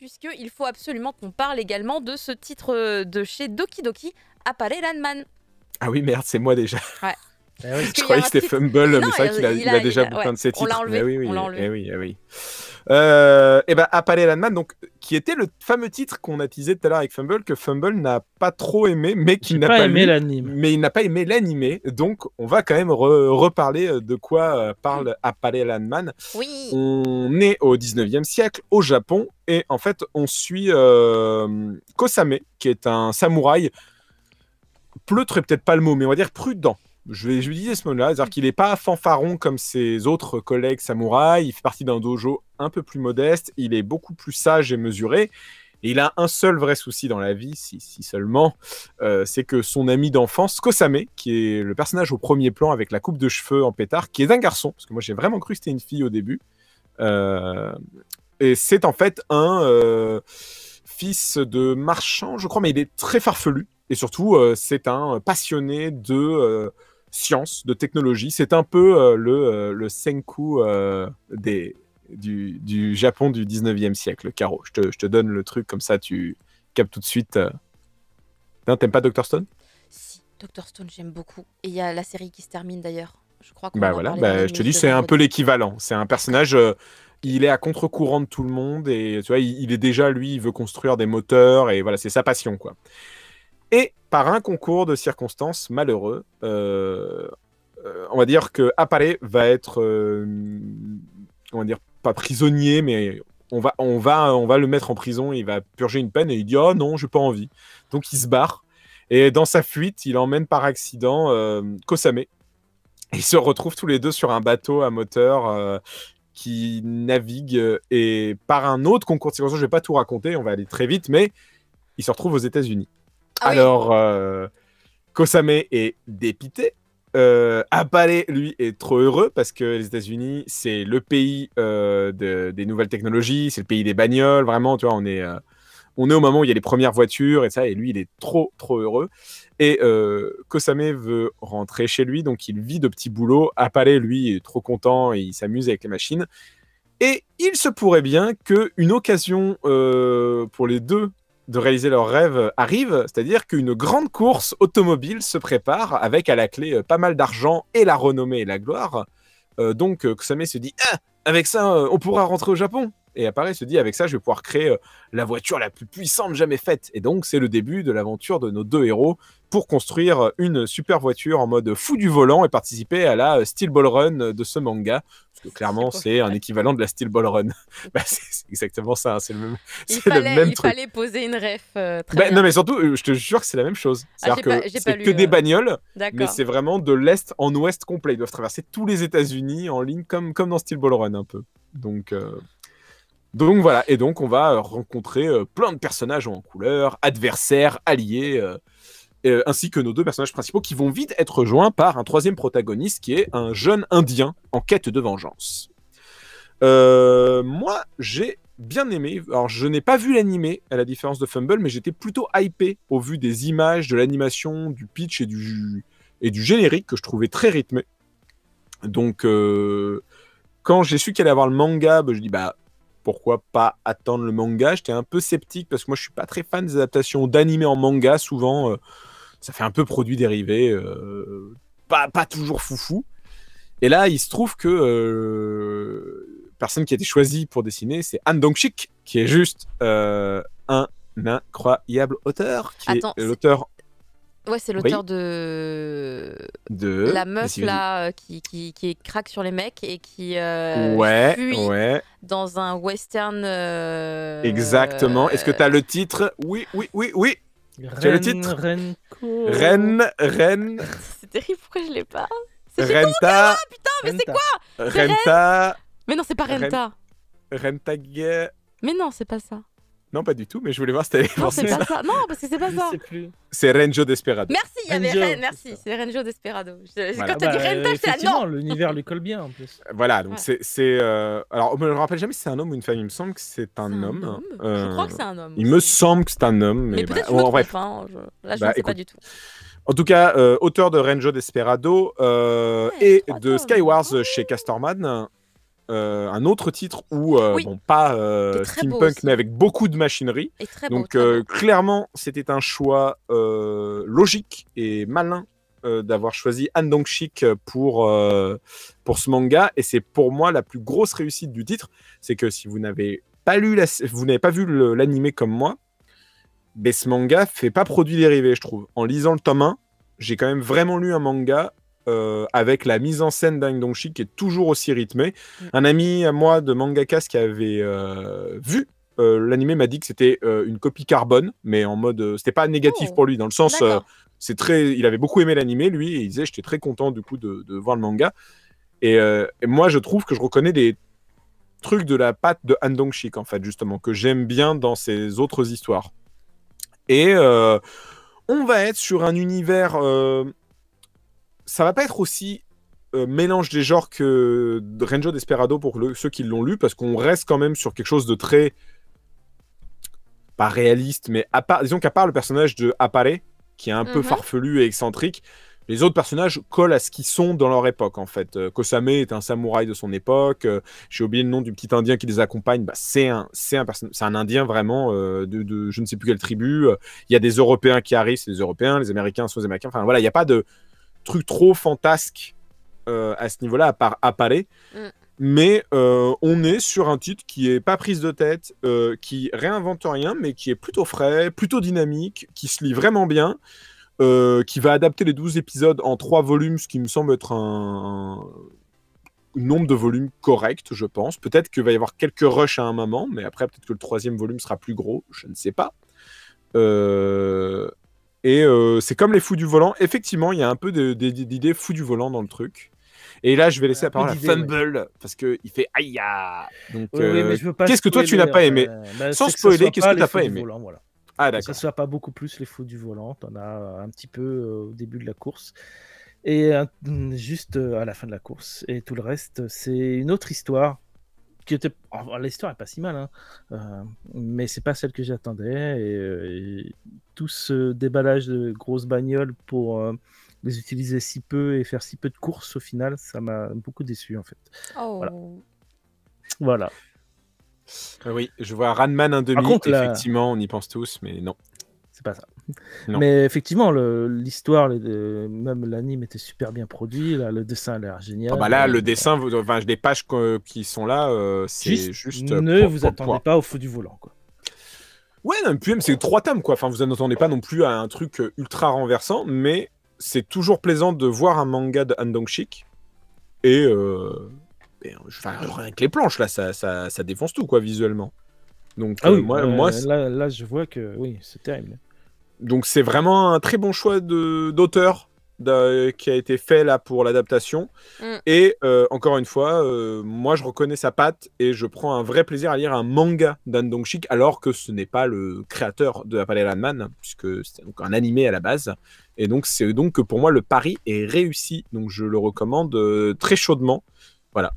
puisqu'il faut absolument qu'on parle également de ce titre de chez Doki Doki, Appare Ranman. Ah oui, merde, c'est moi déjà. Ouais. Je croyais que c'était Fumble, mais c'est vrai qu'il a déjà bouquin de ses titres. On l'a enlevé. Mais oui, on l'a enlevé. oui. Et ben, Appare Ranman, donc, qui était le fameux titre qu'on a teasé tout à l'heure avec Fumble, que Fumble n'a pas trop aimé, mais qui n'a pas aimé l'anime. Mais il n'a pas aimé l'animé. Donc, on va quand même reparler de quoi parle Appare Ranman. Oui. On est au 19e siècle, au Japon, et en fait, on suit Kosame, qui est un samouraï. Pleutre est peut-être pas le mot, mais on va dire prudent. Je lui disais ce mot-là, c'est-à-dire qu'il n'est pas fanfaron comme ses autres collègues samouraïs, il fait partie d'un dojo un peu plus modeste, il est beaucoup plus sage et mesuré, et il a un seul vrai souci dans la vie, si seulement, c'est que son ami d'enfance, Kosame, qui est le personnage au premier plan avec la coupe de cheveux en pétard, qui est un garçon, parce que moi j'ai vraiment cru que c'était une fille au début, et c'est en fait un fils de marchand, je crois, mais il est très farfelu, et surtout c'est un passionné de science, de technologie. C'est un peu le Senku du Japon du 19e siècle, Caro. Je te donne le truc, comme ça tu captes tout de suite. Non, t'aimes pas Dr. Stone? Si, Dr. Stone, j'aime beaucoup. Et il y a la série qui se termine d'ailleurs. Je crois qu'on bah voilà, je te dis, c'est un peu l'équivalent. C'est un personnage... il est à contre-courant de tout le monde, et tu vois, il est déjà, lui, il veut construire des moteurs, et voilà, c'est sa passion, quoi. Et par un concours de circonstances malheureux, on va dire que Appare va être, on va dire, pas prisonnier, mais on va le mettre en prison, il va purger une peine, et il dit « Oh non, j'ai pas envie ». Donc il se barre, et dans sa fuite, il emmène par accident Kosame. Ils se retrouvent tous les deux sur un bateau à moteur qui navigue, et par un autre concours de circonstances, je vais pas tout raconter, on va aller très vite, mais ils se retrouvent aux États-Unis. Ah alors, Kosame est dépité. Appare, lui, est trop heureux parce que les États-Unis, c'est le pays des nouvelles technologies, c'est le pays des bagnoles. Vraiment, tu vois, on est au moment où il y a les premières voitures et ça, et lui, il est trop heureux. Et Kosame veut rentrer chez lui, donc il vit de petits boulots. Appare, lui, est trop content et il s'amuse avec les machines. Et il se pourrait bien qu'une occasion pour les deux de réaliser leurs rêves arrive, c'est-à-dire qu'une grande course automobile se prépare avec à la clé pas mal d'argent et la renommée et la gloire. Donc Kosame se dit « Ah, avec ça, on pourra rentrer au Japon !» Et Appare se dit « Avec ça, je vais pouvoir créer la voiture la plus puissante jamais faite !» Et donc, c'est le début de l'aventure de nos deux héros pour construire une super voiture en mode fou du volant et participer à la Steel Ball Run de ce manga. Parce que clairement, c'est un équivalent de la Steel Ball Run. Bah, c'est exactement ça, hein, c'est le même, il truc. fallait poser une ref. Très bien. Non, mais surtout, je te jure que c'est la même chose. C'est-à-dire que c'est que des bagnoles, mais c'est vraiment de l'est en ouest complet. Ils doivent traverser tous les États-Unis en ligne, comme dans Steel Ball Run un peu. Donc voilà, et donc on va rencontrer plein de personnages en couleur, adversaires, alliés, ainsi que nos deux personnages principaux qui vont vite être rejoints par un troisième protagoniste qui est un jeune indien en quête de vengeance. Moi, j'ai bien aimé. Alors, je n'ai pas vu l'animé, à la différence de Fumble, mais j'étais plutôt hypé au vu des images, de l'animation, du pitch et du générique que je trouvais très rythmé. Donc, quand j'ai su qu'il allait avoir le manga, je dis pourquoi pas attendre le manga. J'étais un peu sceptique parce que moi je suis pas très fan des adaptations d'animé en manga. Souvent ça fait un peu produit dérivé, pas toujours foufou. Et là il se trouve que personne qui a été choisie pour dessiner, c'est Han Dong-sik, qui est juste un incroyable auteur, qui est l'auteur. Ouais, c'est l'auteur de la meuf là qui craque sur les mecs et qui fuit dans un western. Exactement. Est-ce que tu as le titre? Oui. Tu as le titre? Ren. C'est terrible, pourquoi je l'ai pas? Renta. Putain, mais c'est quoi? Renta. Mais non, c'est pas Renta. Renta. Mais non, c'est pas ça. Non, pas du tout, mais je voulais voir si t'avais pensé ça. Non, c'est pas ça. Non, parce que c'est pas ça. C'est Renjo Desperado. Merci, il y avait merci, c'est Renjo Desperado. Voilà. Quand t'as dit Renta, j'étais là, non. L'univers lui colle bien en plus. Voilà, donc c'est alors, je me rappelle jamais si c'est un homme ou une femme. Il me semble que c'est un homme. Je crois que c'est un homme. Il me semble que c'est un homme, mais peut-être en bref. Là, je ne sais pas du tout. En tout cas, auteur de Renjo Desperado et de Skywars chez Castorman. un autre titre où, bon, pas steampunk, mais avec beaucoup de machinerie. Donc, clairement, c'était un choix logique et malin d'avoir choisi Han Dong-sik pour ce manga. Et c'est pour moi la plus grosse réussite du titre. C'est que si vous n'avez pas vu l'animé comme moi, mais ce manga fait pas produit dérivé, je trouve. En lisant le tome 1, j'ai quand même vraiment lu un manga avec la mise en scène d'Han Dong-sik qui est toujours aussi rythmée. Un ami à moi de mangakas qui avait vu l'animé m'a dit que c'était une copie carbone, mais en mode c'était pas négatif pour lui, dans le sens il avait beaucoup aimé l'animé lui, et il disait j'étais très content du coup de voir le manga. Et moi je trouve que je reconnais des trucs de la patte de Han Dong-sik en fait, justement, que j'aime bien dans ses autres histoires. Et on va être sur un univers ça va pas être aussi mélange des genres que Renjo Desperado pour ceux qui l'ont lu, parce qu'on reste quand même sur quelque chose de très pas réaliste, mais disons qu'à part le personnage de Appare, qui est un peu farfelu et excentrique, les autres personnages collent à ce qu'ils sont dans leur époque, en fait. Kosame est un samouraï de son époque. J'ai oublié le nom du petit indien qui les accompagne. Bah, c'est un indien vraiment de je ne sais plus quelle tribu. Il y a des Européens qui arrivent, c'est des Européens. Les Américains sont des Américains. Enfin, voilà, il n'y a pas de truc trop fantasque à ce niveau-là, à part Appare. Mais on est sur un titre qui est pas prise de tête, qui réinvente rien, mais qui est plutôt frais, plutôt dynamique, qui se lit vraiment bien. Qui va adapter les 12 épisodes en 3 volumes, ce qui me semble être un nombre de volumes correct, je pense. Peut-être qu'il va y avoir quelques rushs à un moment, mais après, peut-être que le 3e volume sera plus gros, je ne sais pas. C'est comme les Fous du Volant. Effectivement, il y a un peu d'idées Fous du Volant dans le truc. Et là, je vais laisser la parole à Fumble, parce qu'il fait aïe. Donc, qu'est-ce que toi, tu n'as pas aimé sans spoiler, qu'est-ce que tu n'as pas aimé voilà. Ah, d'accord. Que ce soit pas beaucoup plus les Fous du Volant, t'en as un petit peu au début de la course et juste à la fin de la course, et tout le reste c'est une autre histoire qui était... l'histoire est pas si mal, mais c'est pas celle que j'attendais, et tout ce déballage de grosses bagnoles pour les utiliser si peu et faire si peu de courses, au final ça m'a beaucoup déçu en fait. Voilà. Oui, je vois Ranman 1,5, effectivement, on y pense tous, mais non. C'est pas ça. Non. Mais effectivement, l'histoire, même l'anime était super bien produit, là, le dessin a l'air génial. Ah bah là, le dessin, les pages qui sont là, c'est juste... Ne vous attendez pas au Fou du Volant, quoi. Ouais, non, puis même, c'est 3 tomes, quoi. Enfin, vous n'attendez pas non plus à un truc ultra renversant, mais c'est toujours plaisant de voir un manga de Han Dong-sik, et... avec les planches, là, ça défonce tout, quoi, visuellement. Donc, là, je vois que oui, c'est terrible. Donc, c'est vraiment un très bon choix d'auteur qui a été fait là pour l'adaptation. Et encore une fois, moi, je reconnais sa patte et je prends un vrai plaisir à lire un manga d'Han Dong-sik, alors que ce n'est pas le créateur de Appare Ranman, puisque c'est donc un animé à la base. Et donc, c'est donc que pour moi, le pari est réussi. Donc, je le recommande très chaudement. Voilà.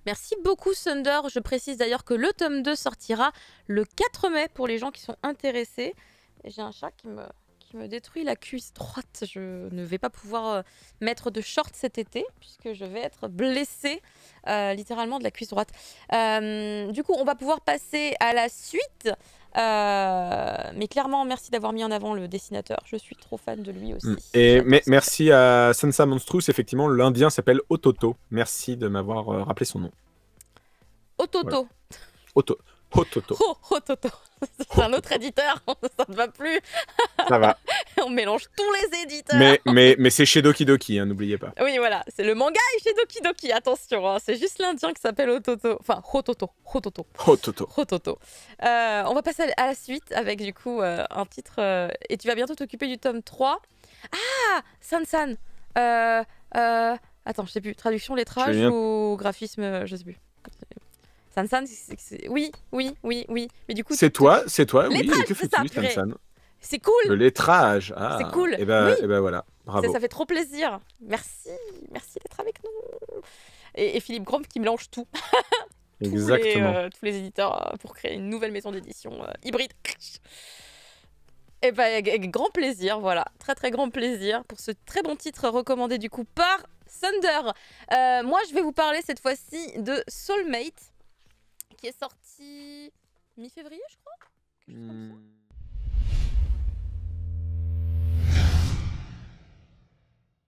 Merci beaucoup Thunder. Je précise d'ailleurs que le tome 2 sortira le 4 mai pour les gens qui sont intéressés. J'ai un chat qui me détruit la cuisse droite. Je ne vais pas pouvoir mettre de short cet été puisque je vais être blessée littéralement de la cuisse droite. Du coup, on va pouvoir passer à la suite. Mais clairement, merci d'avoir mis en avant le dessinateur. Je suis trop fan de lui aussi. Et merci à Sansa Monstrous. Effectivement, l'Indien s'appelle Ototo. Merci de m'avoir rappelé son nom. Ototo. Voilà. Ototo. Ototo. C'est un autre éditeur. Ça ne va plus. Ça va. On mélange tous les éditeurs. Mais c'est chez Doki Doki, n'oubliez pas. Oui, voilà. C'est le manga et chez Doki Doki. Attention, c'est juste l'Indien qui s'appelle Ototo. Enfin, Hototo. On va passer à la suite avec du coup un titre. Et tu vas bientôt t'occuper du tome 3. Ah, San-san. Attends, je sais plus. Traduction, lettrage ou graphisme, je sais plus. San-san, oui. Mais du coup, c'est toi, oui. Et que fais-tu, San-san? C'est cool. Le lettrage. Ah, c'est cool. Et ben voilà, bravo. Ça fait trop plaisir. Merci d'être avec nous. Et Philippe Grom qui mélange tout. Exactement. Tous les éditeurs pour créer une nouvelle maison d'édition hybride. Et ben, grand plaisir, voilà. Très très grand plaisir pour ce très bon titre recommandé du coup par Thunder. Moi, je vais vous parler cette fois-ci de Soulmate, qui est sorti mi-février, je crois. Quelque chose comme ça.